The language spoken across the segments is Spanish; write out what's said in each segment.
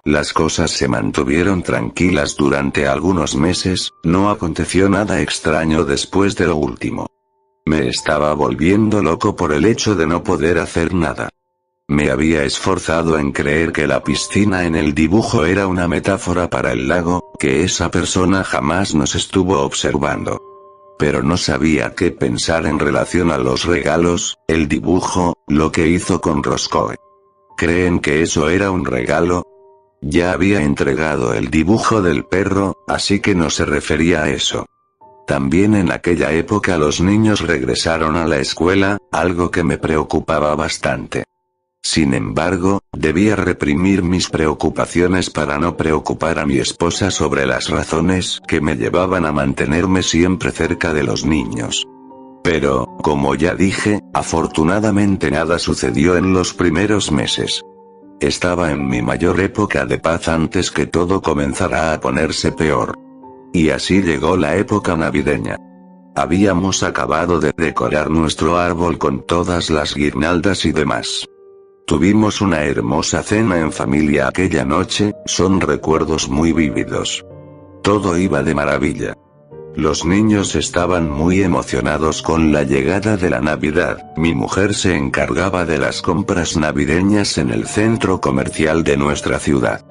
Las cosas se mantuvieron tranquilas durante algunos meses, no aconteció nada extraño después de lo último. Me estaba volviendo loco por el hecho de no poder hacer nada. Me había esforzado en creer que la piscina en el dibujo era una metáfora para el lago, que esa persona jamás nos estuvo observando. Pero no sabía qué pensar en relación a los regalos, el dibujo, lo que hizo con Roscoe. ¿Creen que eso era un regalo? Ya había entregado el dibujo del perro, así que no se refería a eso. También en aquella época los niños regresaron a la escuela, algo que me preocupaba bastante. Sin embargo, debía reprimir mis preocupaciones para no preocupar a mi esposa sobre las razones que me llevaban a mantenerme siempre cerca de los niños. Pero, como ya dije, afortunadamente nada sucedió en los primeros meses. Estaba en mi mayor época de paz antes que todo comenzara a ponerse peor. Y así llegó la época navideña. Habíamos acabado de decorar nuestro árbol con todas las guirnaldas y demás. Tuvimos una hermosa cena en familia aquella noche, son recuerdos muy vívidos. Todo iba de maravilla. Los niños estaban muy emocionados con la llegada de la Navidad, mi mujer se encargaba de las compras navideñas en el centro comercial de nuestra ciudad.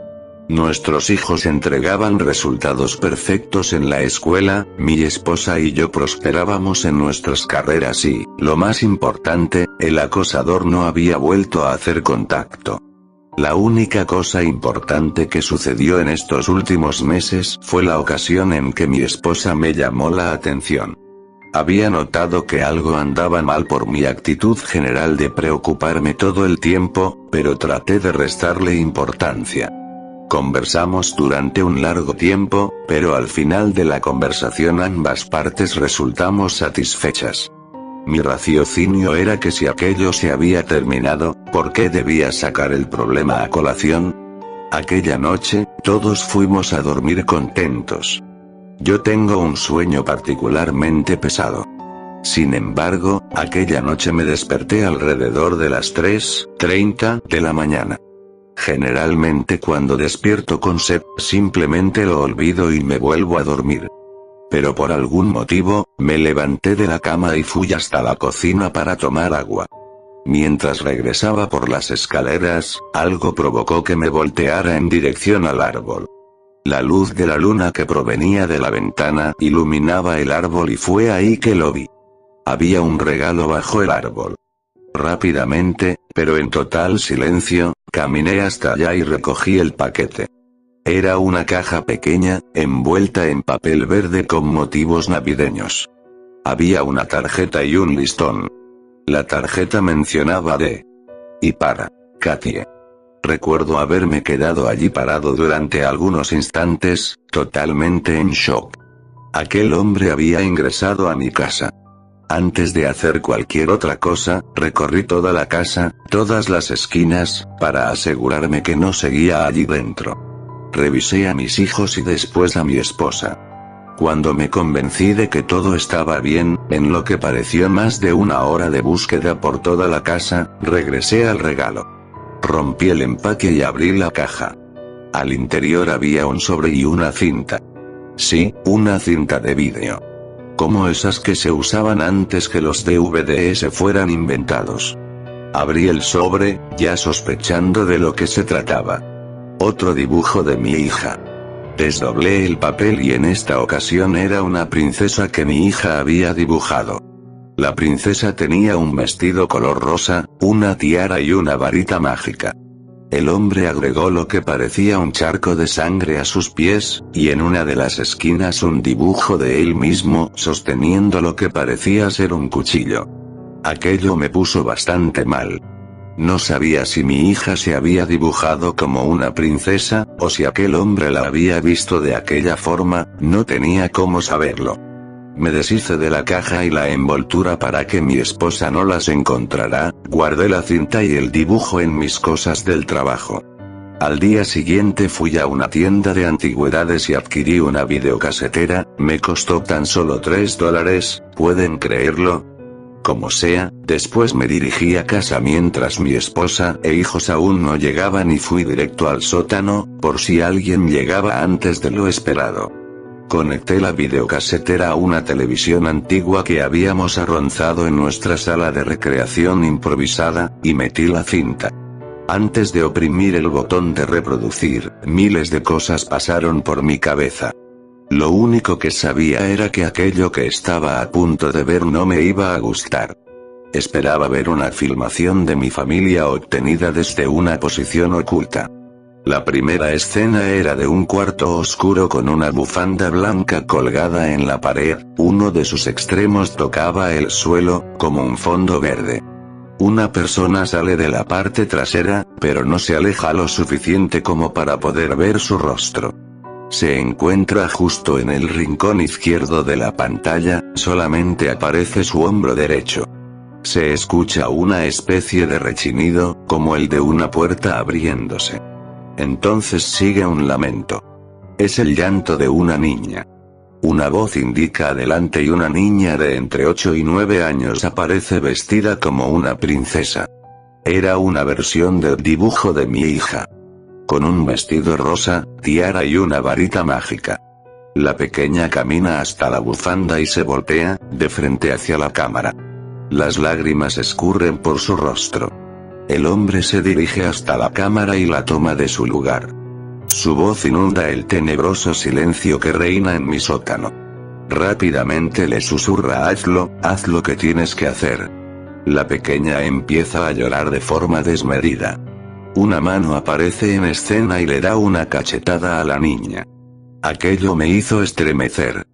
Nuestros hijos entregaban resultados perfectos en la escuela, mi esposa y yo prosperábamos en nuestras carreras y, lo más importante, el acosador no había vuelto a hacer contacto. La única cosa importante que sucedió en estos últimos meses fue la ocasión en que mi esposa me llamó la atención. Había notado que algo andaba mal por mi actitud general de preocuparme todo el tiempo, pero traté de restarle importancia. Conversamos durante un largo tiempo, pero al final de la conversación ambas partes resultamos satisfechas. Mi raciocinio era que si aquello se había terminado, ¿por qué debía sacar el problema a colación? Aquella noche, todos fuimos a dormir contentos. Yo tengo un sueño particularmente pesado. Sin embargo, aquella noche me desperté alrededor de las 3:30 de la mañana. Generalmente cuando despierto con sed, simplemente lo olvido y me vuelvo a dormir. Pero por algún motivo, me levanté de la cama y fui hasta la cocina para tomar agua. Mientras regresaba por las escaleras, algo provocó que me volteara en dirección al árbol. La luz de la luna que provenía de la ventana iluminaba el árbol y fue ahí que lo vi. Había un regalo bajo el árbol. Rápidamente, pero en total silencio, caminé hasta allá y recogí el paquete. Era una caja pequeña, envuelta en papel verde con motivos navideños. Había una tarjeta y un listón. La tarjeta mencionaba de y para Katie. Recuerdo haberme quedado allí parado durante algunos instantes, totalmente en shock. Aquel hombre había ingresado a mi casa. Antes de hacer cualquier otra cosa, recorrí toda la casa, todas las esquinas, para asegurarme que no seguía allí dentro. Revisé a mis hijos y después a mi esposa. Cuando me convencí de que todo estaba bien, en lo que pareció más de una hora de búsqueda por toda la casa, regresé al regalo. Rompí el empaque y abrí la caja. Al interior había un sobre y una cinta. Sí, una cinta de vídeo. Como esas que se usaban antes que los DVDs fueran inventados. Abrí el sobre, ya sospechando de lo que se trataba. Otro dibujo de mi hija. Desdoblé el papel y en esta ocasión era una princesa que mi hija había dibujado. La princesa tenía un vestido color rosa, una tiara y una varita mágica. El hombre agregó lo que parecía un charco de sangre a sus pies, y en una de las esquinas un dibujo de él mismo sosteniendo lo que parecía ser un cuchillo. Aquello me puso bastante mal. No sabía si mi hija se había dibujado como una princesa, o si aquel hombre la había visto de aquella forma, no tenía cómo saberlo. Me deshice de la caja y la envoltura para que mi esposa no las encontrara, guardé la cinta y el dibujo en mis cosas del trabajo. Al día siguiente fui a una tienda de antigüedades y adquirí una videocasetera, me costó tan solo $3, ¿pueden creerlo? Como sea, después me dirigí a casa mientras mi esposa e hijos aún no llegaban y fui directo al sótano, por si alguien llegaba antes de lo esperado. Conecté la videocasetera a una televisión antigua que habíamos arronzado en nuestra sala de recreación improvisada, y metí la cinta. Antes de oprimir el botón de reproducir, miles de cosas pasaron por mi cabeza. Lo único que sabía era que aquello que estaba a punto de ver no me iba a gustar. Esperaba ver una filmación de mi familia obtenida desde una posición oculta. La primera escena era de un cuarto oscuro con una bufanda blanca colgada en la pared, uno de sus extremos tocaba el suelo, como un fondo verde. Una persona sale de la parte trasera, pero no se aleja lo suficiente como para poder ver su rostro. Se encuentra justo en el rincón izquierdo de la pantalla, solamente aparece su hombro derecho. Se escucha una especie de rechinido, como el de una puerta abriéndose. Entonces sigue un lamento. Es el llanto de una niña. Una voz indica adelante y una niña de entre 8 y 9 años aparece vestida como una princesa. Era una versión del dibujo de mi hija. Con un vestido rosa, tiara y una varita mágica. La pequeña camina hasta la bufanda y se voltea, de frente hacia la cámara. Las lágrimas escurren por su rostro. El hombre se dirige hasta la cámara y la toma de su lugar. Su voz inunda el tenebroso silencio que reina en mi sótano. Rápidamente le susurra: haz lo que tienes que hacer. La pequeña empieza a llorar de forma desmedida. Una mano aparece en escena y le da una cachetada a la niña. Aquello me hizo estremecer.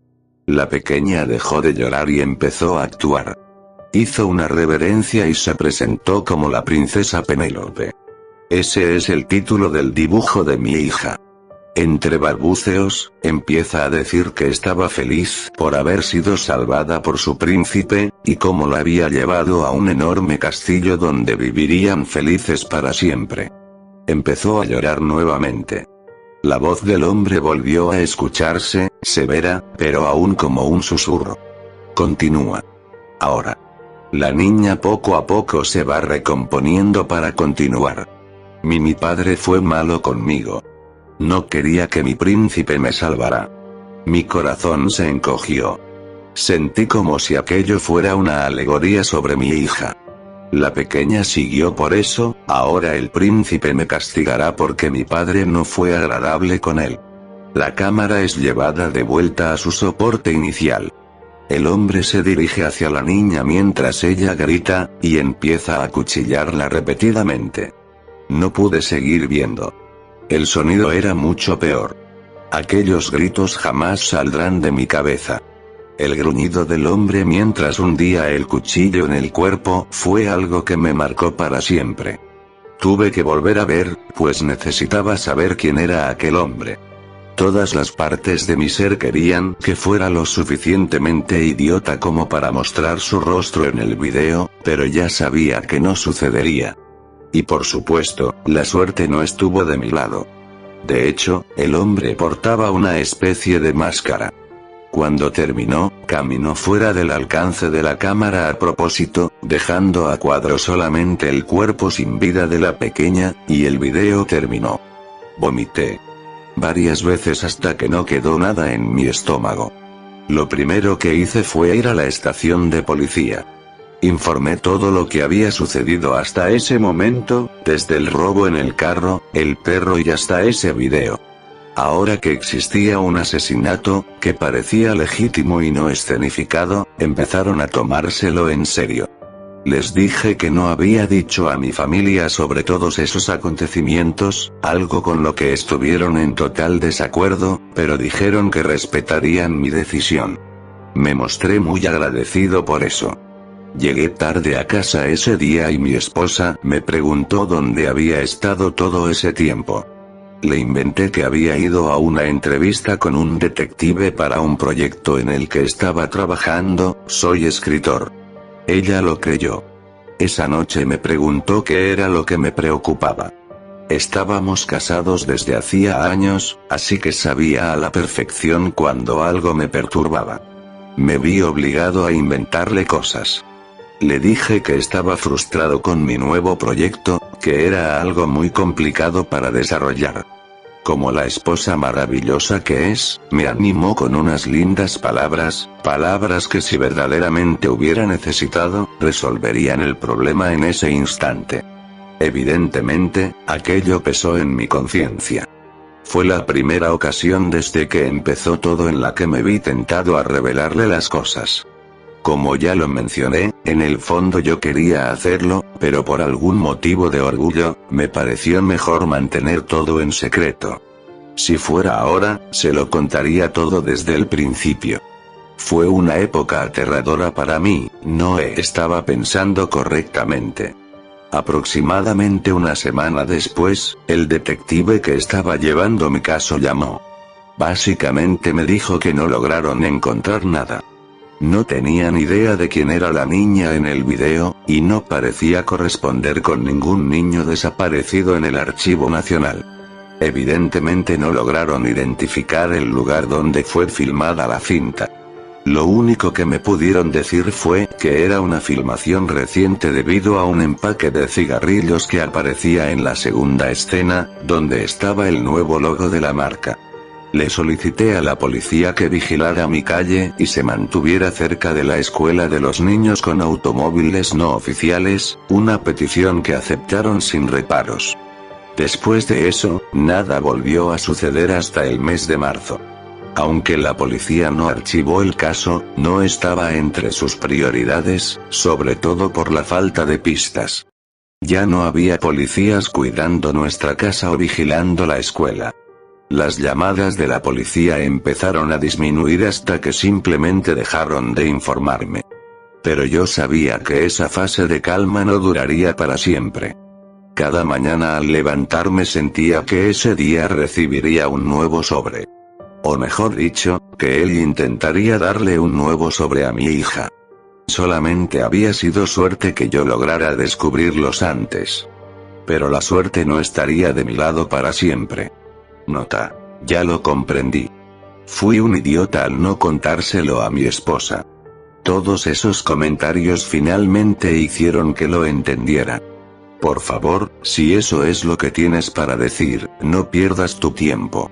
La pequeña dejó de llorar y empezó a actuar. Hizo una reverencia y se presentó como la princesa Penélope. Ese es el título del dibujo de mi hija. Entre balbuceos, empieza a decir que estaba feliz por haber sido salvada por su príncipe, y cómo la había llevado a un enorme castillo donde vivirían felices para siempre. Empezó a llorar nuevamente. La voz del hombre volvió a escucharse, severa, pero aún como un susurro. Continúa. Ahora. La niña poco a poco se va recomponiendo para continuar. Mi padre fue malo conmigo. No quería que mi príncipe me salvara. Mi corazón se encogió. Sentí como si aquello fuera una alegoría sobre mi hija. La pequeña siguió: por eso, ahora el príncipe me castigará porque mi padre no fue agradable con él. La cámara es llevada de vuelta a su soporte inicial. El hombre se dirige hacia la niña mientras ella grita, y empieza a acuchillarla repetidamente. No pude seguir viendo. El sonido era mucho peor. Aquellos gritos jamás saldrán de mi cabeza. El gruñido del hombre mientras hundía el cuchillo en el cuerpo fue algo que me marcó para siempre. Tuve que volver a ver, pues necesitaba saber quién era aquel hombre. Todas las partes de mi ser querían que fuera lo suficientemente idiota como para mostrar su rostro en el video, pero ya sabía que no sucedería. Y por supuesto, la suerte no estuvo de mi lado. De hecho, el hombre portaba una especie de máscara. Cuando terminó, caminó fuera del alcance de la cámara a propósito, dejando a cuadro solamente el cuerpo sin vida de la pequeña, y el video terminó. Vomité varias veces hasta que no quedó nada en mi estómago. Lo primero que hice fue ir a la estación de policía. Informé todo lo que había sucedido hasta ese momento, desde el robo en el carro, el perro y hasta ese video. Ahora que existía un asesinato, que parecía legítimo y no escenificado, empezaron a tomárselo en serio. Les dije que no había dicho a mi familia sobre todos esos acontecimientos, algo con lo que estuvieron en total desacuerdo, pero dijeron que respetarían mi decisión. Me mostré muy agradecido por eso. Llegué tarde a casa ese día y mi esposa me preguntó dónde había estado todo ese tiempo. Le inventé que había ido a una entrevista con un detective para un proyecto en el que estaba trabajando. Soy escritor. Ella lo creyó. Esa noche me preguntó qué era lo que me preocupaba. Estábamos casados desde hacía años, así que sabía a la perfección cuando algo me perturbaba. Me vi obligado a inventarle cosas. Le dije que estaba frustrado con mi nuevo proyecto, que era algo muy complicado para desarrollar. Como la esposa maravillosa que es, me animó con unas lindas palabras, palabras que si verdaderamente hubiera necesitado, resolverían el problema en ese instante. Evidentemente, aquello pesó en mi conciencia. Fue la primera ocasión desde que empezó todo en la que me vi tentado a revelarle las cosas. Como ya lo mencioné, en el fondo yo quería hacerlo, pero por algún motivo de orgullo, me pareció mejor mantener todo en secreto. Si fuera ahora, se lo contaría todo desde el principio. Fue una época aterradora para mí, no estaba pensando correctamente. Aproximadamente una semana después, el detective que estaba llevando mi caso llamó. Básicamente me dijo que no lograron encontrar nada. No tenían idea de quién era la niña en el video, y no parecía corresponder con ningún niño desaparecido en el Archivo Nacional. Evidentemente no lograron identificar el lugar donde fue filmada la cinta. Lo único que me pudieron decir fue que era una filmación reciente debido a un empaque de cigarrillos que aparecía en la segunda escena, donde estaba el nuevo logo de la marca. Le solicité a la policía que vigilara mi calle y se mantuviera cerca de la escuela de los niños con automóviles no oficiales, una petición que aceptaron sin reparos. Después de eso, nada volvió a suceder hasta el mes de marzo. Aunque la policía no archivó el caso, no estaba entre sus prioridades, sobre todo por la falta de pistas. Ya no había policías cuidando nuestra casa o vigilando la escuela. Las llamadas de la policía empezaron a disminuir hasta que simplemente dejaron de informarme. Pero yo sabía que esa fase de calma no duraría para siempre. Cada mañana al levantarme sentía que ese día recibiría un nuevo sobre. O mejor dicho, que él intentaría darle un nuevo sobre a mi hija. Solamente había sido suerte que yo lograra descubrirlos antes. Pero la suerte no estaría de mi lado para siempre. Nota. Ya lo comprendí. Fui un idiota al no contárselo a mi esposa. Todos esos comentarios finalmente hicieron que lo entendiera. Por favor, si eso es lo que tienes para decir, no pierdas tu tiempo.